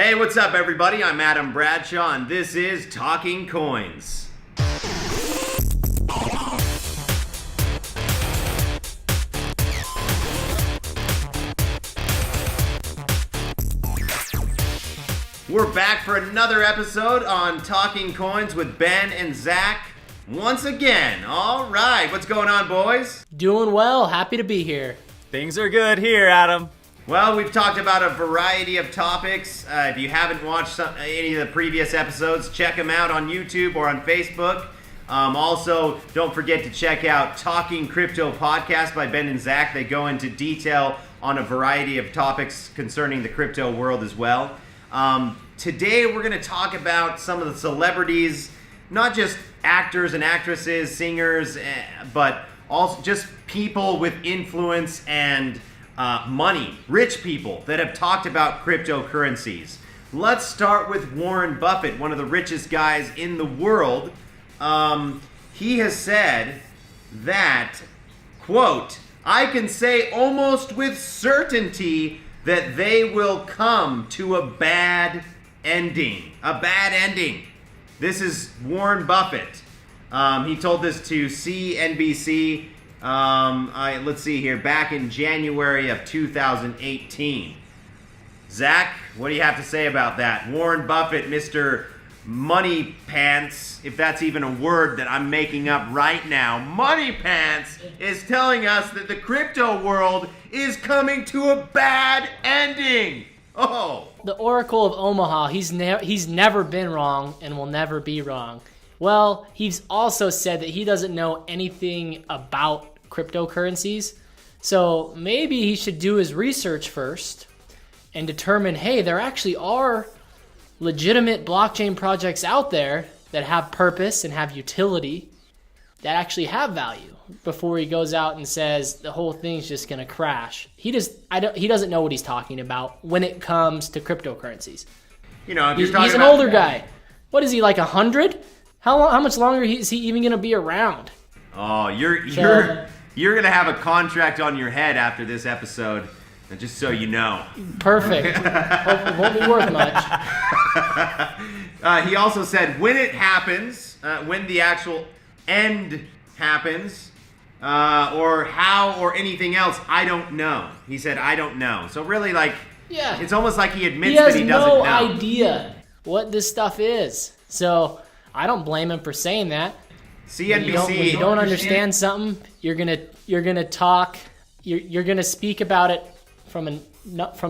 Hey, what's up, everybody? I'm Adam Bradshaw, and this is Talking Coins. We're back for another episode on Talking Coins with Ben and Zach once again. All right, what's going on, boys? Doing well. Happy to be here. Things are good here, Adam. Well, we've talked about a variety of topics. If you haven't watched any of the previous episodes, check them out on YouTube or on Facebook. Also, don't forget to check out Talking Crypto Podcast by Ben and Zach. They go into detail on a variety of topics concerning the crypto world as well. Today, we're going to talk about some of the celebrities, not just actors and actresses, singers, but also just people with influence and money, rich people that have talked about cryptocurrencies. Let's start with Warren Buffett, one of the richest guys in the world. He has said that, quote, "I can say almost with certainty that they will come to a bad ending." A bad ending. This is Warren Buffett. He told this to CNBC. Let's see here, back in January of 2018. Zach, what do you have to say about that? Warren Buffett, Mr. Money Pants, if that's even a word that I'm making up right now, Money Pants is telling us that the crypto world is coming to a bad ending. Oh. The Oracle of Omaha, he's never been wrong and will never be wrong. Well, he's also said that he doesn't know anything about cryptocurrencies. So maybe he should do his research first and determine, hey, there actually are legitimate blockchain projects out there that have purpose and have utility that actually have value before he goes out and says the whole thing's just going to crash. He doesn't know what he's talking about when it comes to cryptocurrencies. You know, he's an older guy. What is he, like 100? How much longer is he even going to be around? Oh, you're going to have a contract on your head after this episode, just so you know. Perfect. It won't be worth much. He also said when it happens, when the actual end happens, or how or anything else, I don't know. He said, I don't know. So really, it's almost like he admits that he doesn't know. He has no idea what this stuff is. So I don't blame him for saying that. CNBC. When you don't understand something, you're gonna talk. You're gonna speak about it from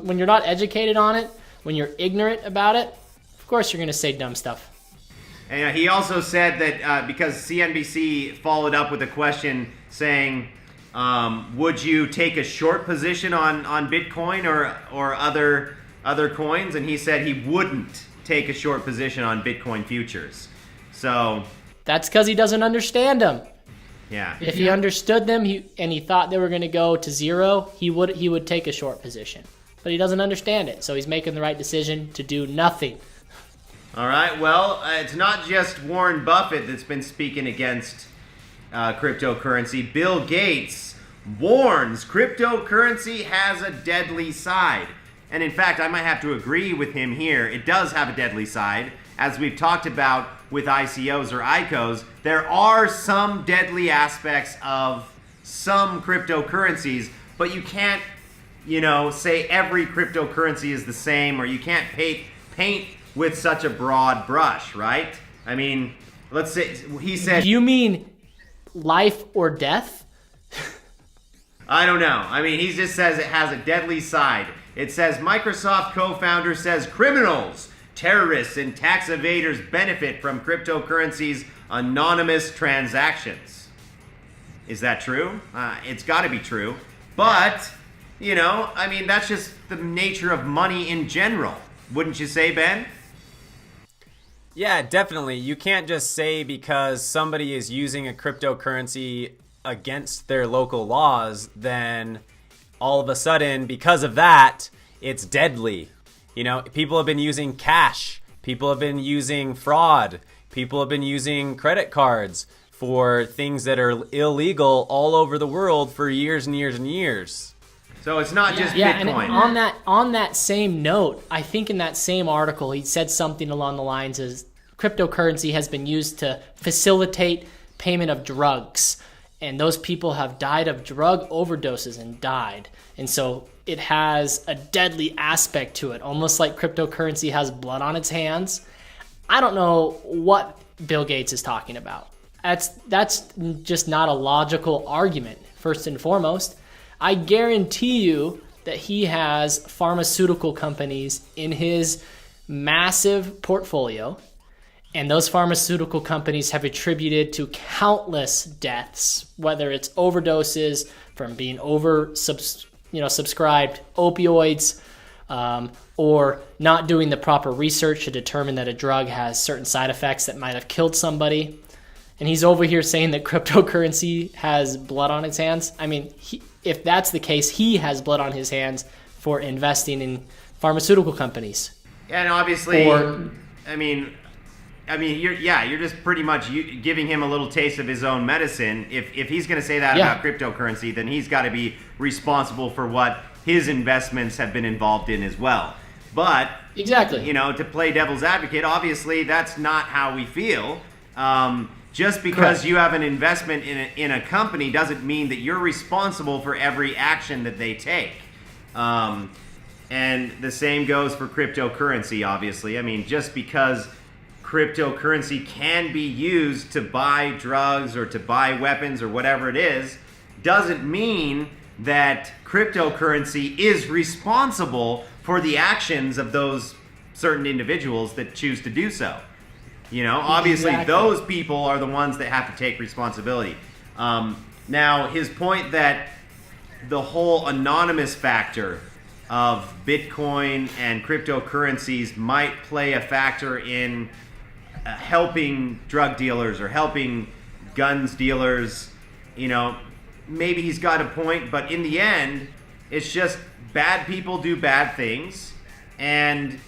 when you're not educated on it, when you're ignorant about it. Of course, you're gonna say dumb stuff. And he also said that because CNBC followed up with a question saying, "Would you take a short position on Bitcoin or other coins?" And he said he wouldn't take a short position on Bitcoin futures. So that's because he doesn't understand them. Yeah. If he understood them and he thought they were going to go to zero, he would take a short position. But he doesn't understand it, so he's making the right decision to do nothing. All right. Well, it's not just Warren Buffett that's been speaking against cryptocurrency. Bill Gates warns cryptocurrency has a deadly side. And in fact, I might have to agree with him here. It does have a deadly side. As we've talked about with ICOs or ICOs, there are some deadly aspects of some cryptocurrencies, but you can't, say every cryptocurrency is the same, or you can't paint with such a broad brush, right? I mean, let's say, he said... Do you mean life or death? I don't know. I mean, he just says it has a deadly side. It says Microsoft co-founder says criminals, terrorists, and tax evaders benefit from cryptocurrency's anonymous transactions. Is that true? It's got to be true. But, that's just the nature of money in general. Wouldn't you say, Ben? Yeah, definitely. You can't just say because somebody is using a cryptocurrency against their local laws, then all of a sudden, because of that, it's deadly. People have been using cash. People have been using fraud. People have been using credit cards for things that are illegal all over the world for years and years and years. So it's not just Yeah, and Bitcoin. on that same note, I think in that same article he said something along the lines of cryptocurrency has been used to facilitate payment of drugs, and those people have died of drug overdoses and died. And so it has a deadly aspect to it, almost like cryptocurrency has blood on its hands. I don't know what Bill Gates is talking about. That's just not a logical argument, first and foremost. I guarantee you that he has pharmaceutical companies in his massive portfolio, and those pharmaceutical companies have attributed to countless deaths, whether it's overdoses from being subscribed opioids, or not doing the proper research to determine that a drug has certain side effects that might have killed somebody. And he's over here saying that cryptocurrency has blood on its hands. I mean, if that's the case, he has blood on his hands for investing in pharmaceutical companies. And obviously, you're just pretty much giving him a little taste of his own medicine. If he's going to say that about cryptocurrency, then he's got to be responsible for what his investments have been involved in as well. But exactly, to play devil's advocate, obviously that's not how we feel. Just because Correct. you have an investment in a company doesn't mean that you're responsible for every action that they take. And the same goes for cryptocurrency, obviously. I mean, just because cryptocurrency can be used to buy drugs or to buy weapons or whatever it is, doesn't mean that cryptocurrency is responsible for the actions of those certain individuals that choose to do so. Obviously Exactly. those people are the ones that have to take responsibility. Now, his point that the whole anonymous factor of Bitcoin and cryptocurrencies might play a factor in helping drug dealers or helping guns dealers, maybe he's got a point, but in the end, it's just bad people do bad things, and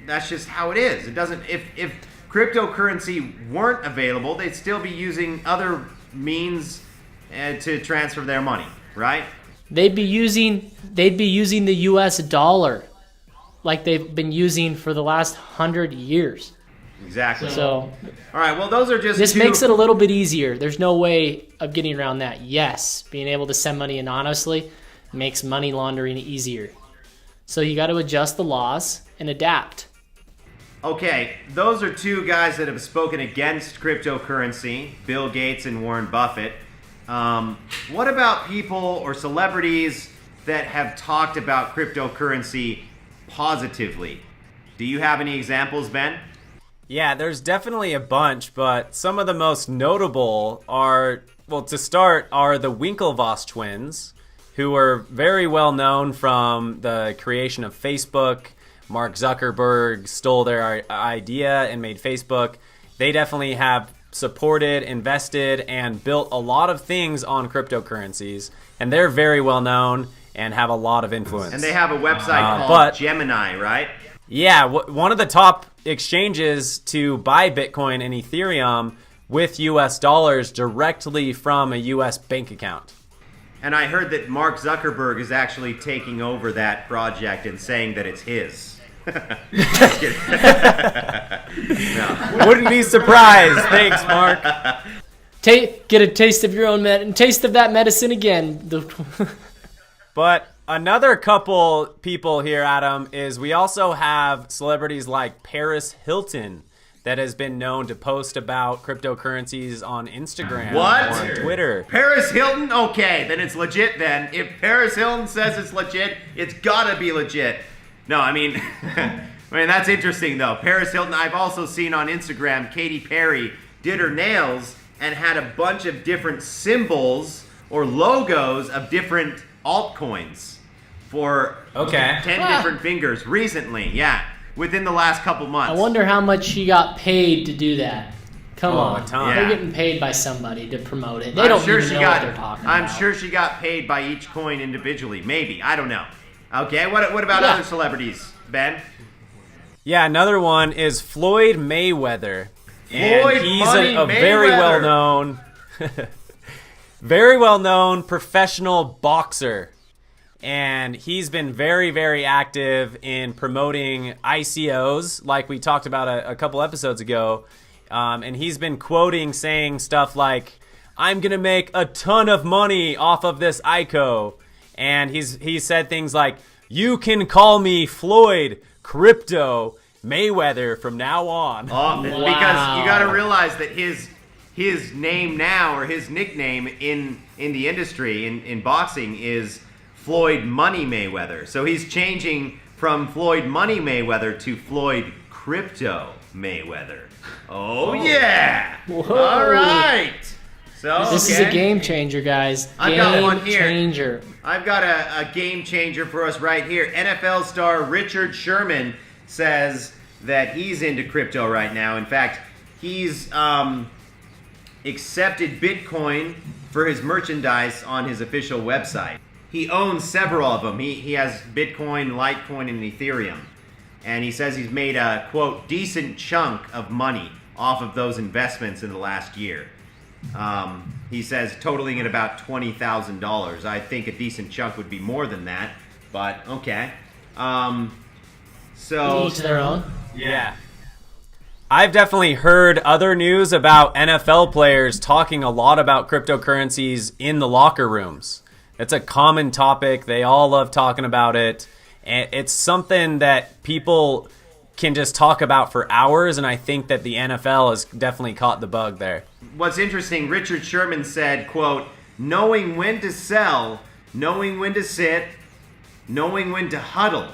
that's just how it is. It doesn't, if cryptocurrency weren't available, they'd still be using other means to transfer their money, right? They'd be using the US dollar like they've been using for the last 100 years. Exactly. So, all right, well, those are just this two... makes it a little bit easier. There's no way of getting around that. Yes, being able to send money anonymously makes money laundering easier. So you got to adjust the laws and adapt. Okay, those are two guys that have spoken against cryptocurrency, Bill Gates and Warren Buffett. What about people or celebrities that have talked about cryptocurrency positively? Do you have any examples, Ben? Yeah, there's definitely a bunch, but some of the most notable are, well, to start, are the Winklevoss twins, who are very well known from the creation of Facebook. Mark Zuckerberg stole their idea and made Facebook. They definitely have supported, invested, and built a lot of things on cryptocurrencies, and they're very well known and have a lot of influence. And they have a website called Gemini, right? Yeah, one of the top exchanges to buy Bitcoin and Ethereum with US dollars directly from a US bank account. And I heard that Mark Zuckerberg is actually taking over that project and saying that it's his. Just kidding. No. Wouldn't be surprised. Thanks, Mark. Get a taste of your own taste of that medicine again. But another couple people here, Adam, is we also have celebrities like Paris Hilton that has been known to post about cryptocurrencies on Instagram or on Twitter. Paris Hilton? Okay, then it's legit then. If Paris Hilton says it's legit, it's gotta be legit. No, I mean, that's interesting though. Paris Hilton, I've also seen on Instagram, Katy Perry did her nails and had a bunch of different symbols or logos of different altcoins for 10 different fingers recently, within the last couple months. I wonder how much she got paid to do that. Come on, a ton. they're getting paid by somebody to promote it. They I'm don't sure even know what they're talking about. I'm sure she got paid by each coin individually. Maybe, I don't know. Okay, what about other celebrities, Ben? Yeah, another one is Floyd Mayweather. Floyd And he's Money a very Mayweather. very well known professional boxer. And he's been very, very active in promoting ICOs, like we talked about a couple episodes ago. And he's been quoting, saying stuff like, "I'm going to make a ton of money off of this ICO." And he said things like, "You can call me Floyd Crypto Mayweather from now on." Oh, because you got to realize that his name now, or his nickname in the industry, in boxing, is Floyd Money Mayweather. So he's changing from Floyd Money Mayweather to Floyd Crypto Mayweather. Oh yeah! Whoa. All right. So This is a game changer, guys. I've got one here. Changer. I've got a game changer for us right here. NFL star Richard Sherman says that he's into crypto right now. In fact, he's accepted Bitcoin for his merchandise on his official website. He owns several of them. He has Bitcoin, Litecoin, and Ethereum. And he says he's made a, quote, decent chunk of money off of those investments in the last year. He says totaling at about $20,000. I think a decent chunk would be more than that, but okay. So Each their own. Yeah. I've definitely heard other news about NFL players talking a lot about cryptocurrencies in the locker rooms. It's a common topic. They all love talking about it. And it's something that people can just talk about for hours, and I think that the NFL has definitely caught the bug there. what's interesting, Richard Sherman said, quote, "Knowing when to sell, knowing when to sit, knowing when to huddle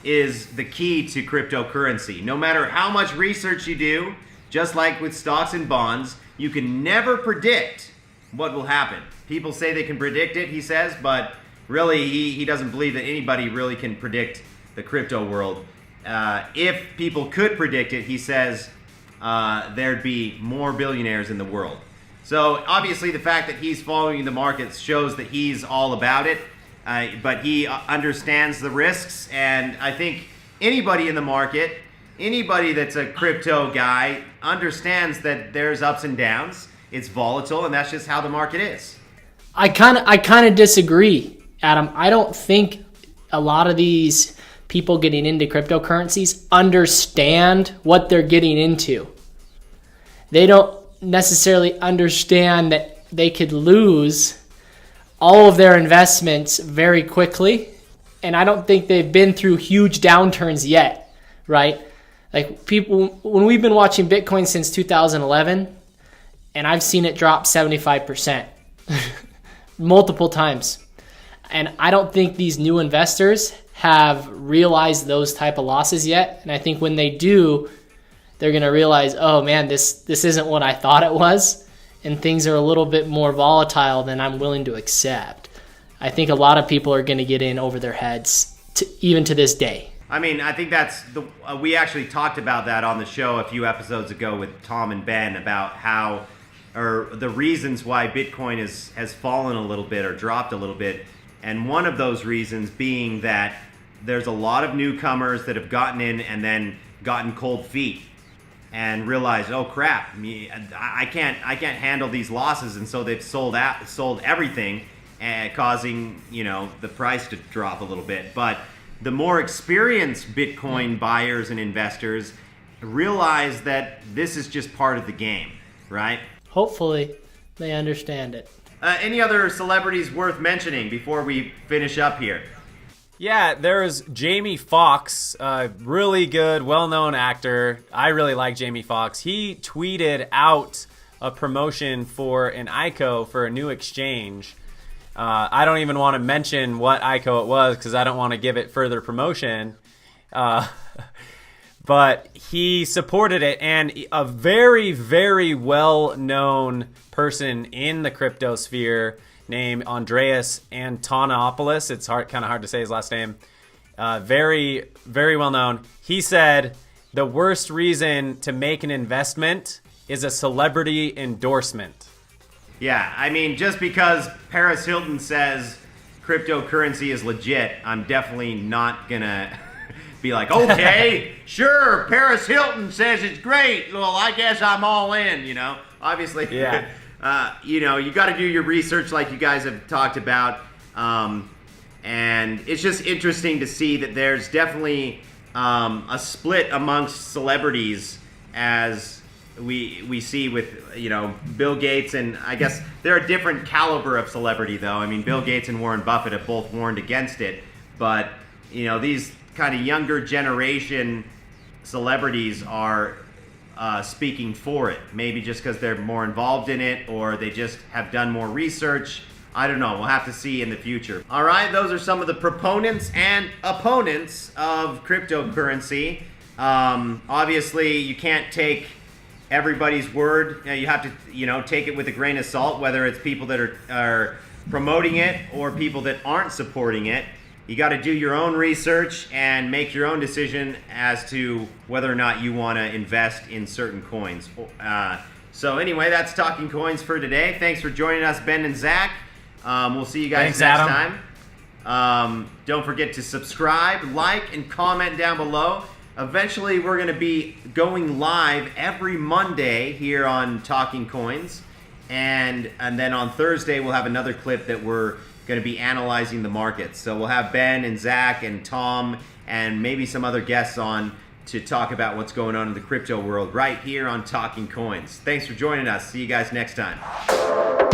is the key to cryptocurrency. No matter how much research you do, just like with stocks and bonds, you can never predict what will happen. People say they can predict it, he says, but really he doesn't believe that anybody really can predict the crypto world. If people could predict it, he says, there'd be more billionaires in the world. So obviously the fact that he's following the markets shows that he's all about it, but he understands the risks, and I think anybody in the market, anybody that's a crypto guy, understands that there's ups and downs. It's volatile, and that's just how the market is. I kind of disagree, Adam. I don't think a lot of these people getting into cryptocurrencies understand what they're getting into. They don't necessarily understand that they could lose all of their investments very quickly, and I don't think they've been through huge downturns yet, right? Like people, when we've been watching Bitcoin since 2011, and I've seen it drop 75% multiple times. And I don't think these new investors have realized those type of losses yet. And I think when they do, they're going to realize, oh man, this isn't what I thought it was. And things are a little bit more volatile than I'm willing to accept. I think a lot of people are going to get in over their heads, even to this day. I mean, I think that's we actually talked about that on the show a few episodes ago with Tom and Ben about how, or the reasons why Bitcoin has fallen a little bit or dropped a little bit. And one of those reasons being that there's a lot of newcomers that have gotten in and then gotten cold feet and realized, oh crap, I can't handle these losses, and so they've sold everything, causing the price to drop a little bit. But the more experienced Bitcoin buyers and investors realize that this is just part of the game, right? Hopefully they understand it. Any other celebrities worth mentioning before we finish up here? Yeah, there's Jamie Foxx, a really good, well-known actor. I really like Jamie Foxx. He tweeted out a promotion for an ICO for a new exchange. I don't even want to mention what ICO it was because I don't want to give it further promotion. But he supported it, and a very, very well-known person in the crypto sphere named Andreas Antonopoulos. It's kind of hard to say his last name. Very, very well-known. He said, the worst reason to make an investment is a celebrity endorsement. Yeah, I mean, just because Paris Hilton says cryptocurrency is legit, I'm definitely not going to be like, okay, sure, Paris Hilton says it's great. Well, I guess I'm all in, Obviously, yeah. you got to do your research like you guys have talked about. And it's just interesting to see that there's definitely a split amongst celebrities, as we see with, you know, Bill Gates, and I guess they're a different caliber of celebrity though. I mean, Bill Gates and Warren Buffett have both warned against it, but you know, these kind of younger generation celebrities are speaking for it. Maybe just because they're more involved in it, or they just have done more research. I don't know. We'll have to see in the future. All right, those are some of the proponents and opponents of cryptocurrency. Obviously, you can't take everybody's word. You have to, you know, take it with a grain of salt, whether it's people that are promoting it or people that aren't supporting it. You got to do your own research and make your own decision as to whether or not you want to invest in certain coins. So anyway, that's Talking Coins for today. Thanks for joining us, Ben and Zach. We'll see you guys next time. Don't forget to subscribe, like, and comment down below. Eventually, we're going to be going live every Monday here on Talking Coins. And then on Thursday, we'll have another clip that we're going to be analyzing the markets. So we'll have Ben and Zach and Tom and maybe some other guests on to talk about what's going on in the crypto world right here on Talking Coins. Thanks for joining us. See you guys next time.